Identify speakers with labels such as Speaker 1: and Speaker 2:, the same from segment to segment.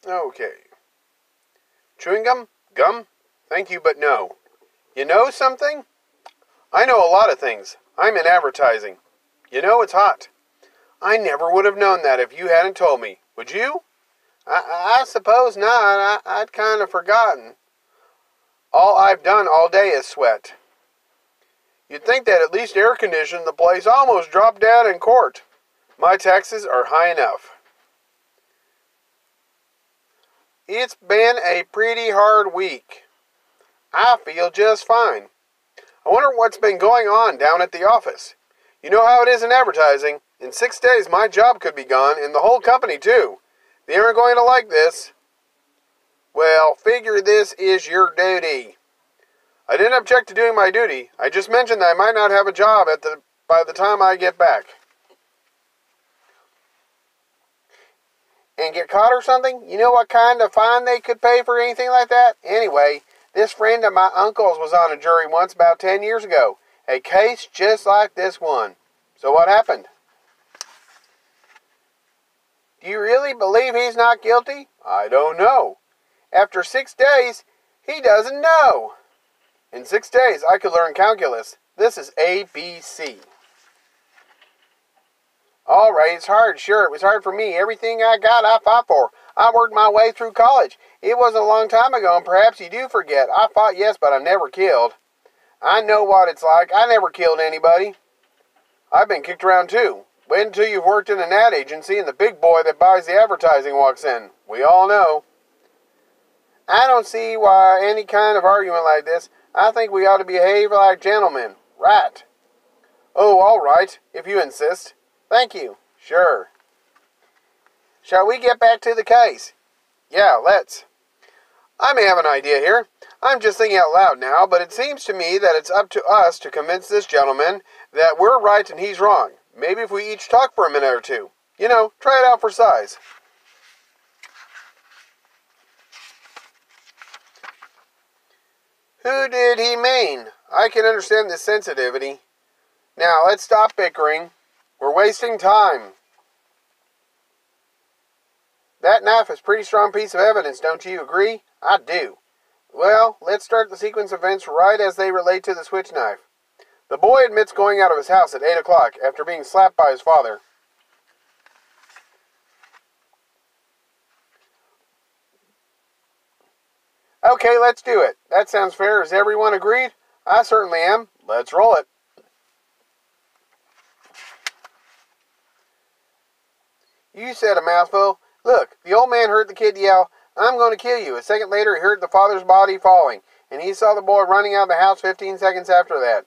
Speaker 1: Okay. Chewing gum? Gum? Thank you, but no. You know something? I know a lot of things. I'm in advertising. You know, it's hot. I never would have known that if you hadn't told me. Would you? I suppose not. I'd kind of forgotten. All I've done all day is sweat. You'd think that at least air-conditioned the place almost dropped dead in court. My taxes are high enough. It's been a pretty hard week. I feel just fine. I wonder what's been going on down at the office. You know how it is in advertising. In 6 days, my job could be gone, and the whole company, too. They aren't going to like this. Well, figure this is your duty. I didn't object to doing my duty. I just mentioned that I might not have a job by the time I get back. And get caught or something? You know what kind of fine they could pay for anything like that? Anyway, this friend of my uncle's was on a jury once about 10 years ago. A case just like this one. So what happened? Do you really believe he's not guilty? I don't know. After 6 days, he doesn't know. In 6 days, I could learn calculus. This is ABC. All right, it's hard. Sure, it was hard for me. Everything I got, I fought for. I worked my way through college. It was a long time ago, and perhaps you do forget. I fought, yes, but I never killed. I know what it's like. I never killed anybody. I've been kicked around, too. Wait until you've worked in an ad agency and the big boy that buys the advertising walks in. We all know. I don't see why any kind of argument like this. I think we ought to behave like gentlemen. Right. Oh, all right, if you insist. Thank you. Sure. Shall we get back to the case? Yeah, let's. I may have an idea here. I'm just thinking out loud now, but it seems to me that it's up to us to convince this gentleman that we're right and he's wrong. Maybe if we each talk for a minute or two. You know, try it out for size. Who did he mean? I can understand this sensitivity. Now, let's stop bickering. We're wasting time. That knife is a pretty strong piece of evidence, don't you agree? I do. Well, let's start the sequence of events right as they relate to the switch knife. The boy admits going out of his house at 8 o'clock after being slapped by his father. Okay, let's do it. That sounds fair. Is everyone agreed? I certainly am. Let's roll it. You said a mouthful. Look, the old man heard the kid yell, "I'm going to kill you." A second later, he heard the father's body falling, and he saw the boy running out of the house 15 seconds after that.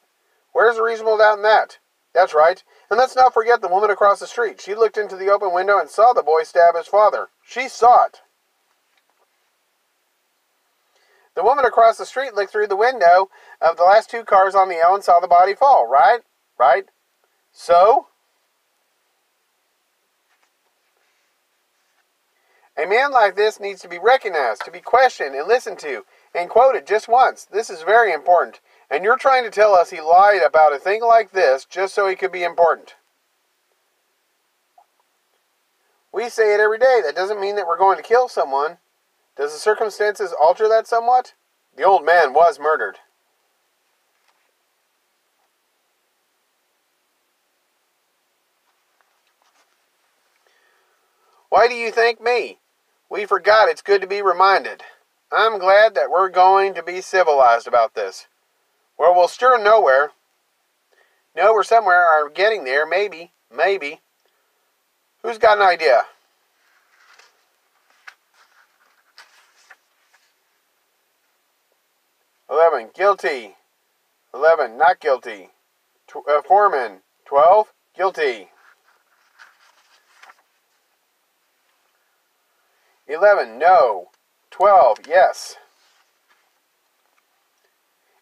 Speaker 1: Where's the reasonable doubt in that? That's right. And let's not forget the woman across the street. She looked into the open window and saw the boy stab his father. She saw it. The woman across the street looked through the window of the last two cars on the L and saw the body fall, right? Right. So? A man like this needs to be recognized, to be questioned and listened to, and quoted just once. This is very important. And you're trying to tell us he lied about a thing like this just so he could be important. We say it every day. That doesn't mean that we're going to kill someone. Does the circumstances alter that somewhat? The old man was murdered. Why do you thank me? We forgot. It's good to be reminded. I'm glad that we're going to be civilized about this. Well, we'll stir nowhere. No, we're somewhere are getting there. Maybe. Who's got an idea? "11, guilty. 11, not guilty. Foreman, 12, guilty. 11, no. 12, yes.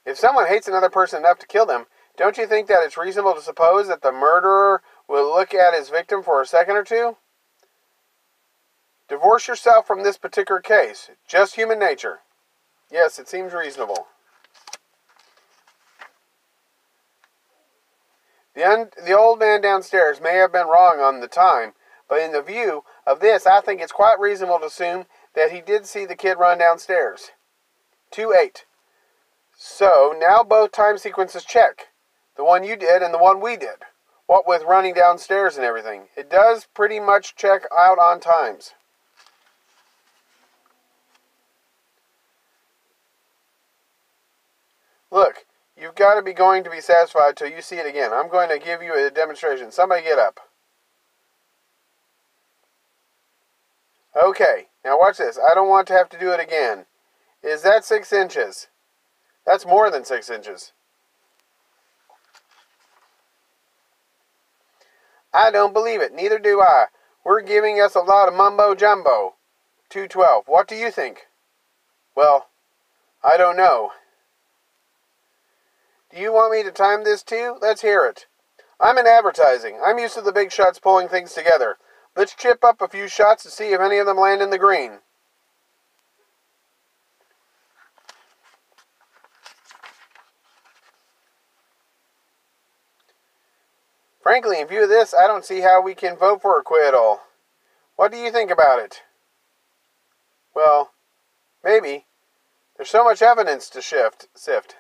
Speaker 1: If someone hates another person enough to kill them, don't you think that it's reasonable to suppose that the murderer will look at his victim for a second or two? Divorce yourself from this particular case. Just human nature. Yes, it seems reasonable. The old man downstairs may have been wrong on the time, but in the view of this, I think it's quite reasonable to assume that he did see the kid run downstairs. 2-8. So, now both time sequences check. The one you did and the one we did. What with running downstairs and everything. It does pretty much check out on times. Look, you've got to be going to be satisfied till you see it again. I'm going to give you a demonstration. Somebody get up. Okay, now watch this. I don't want to have to do it again. Is that 6 inches? That's more than 6 inches. I don't believe it. Neither do I. We're giving us a lot of mumbo-jumbo. 212. What do you think? Well, I don't know. Do you want me to time this too? Let's hear it. I'm in advertising. I'm used to the big shots pulling things together. Let's chip up a few shots to see if any of them land in the green. Frankly, in view of this, I don't see how we can vote for acquittal. What do you think about it? Well, maybe. There's so much evidence to sift.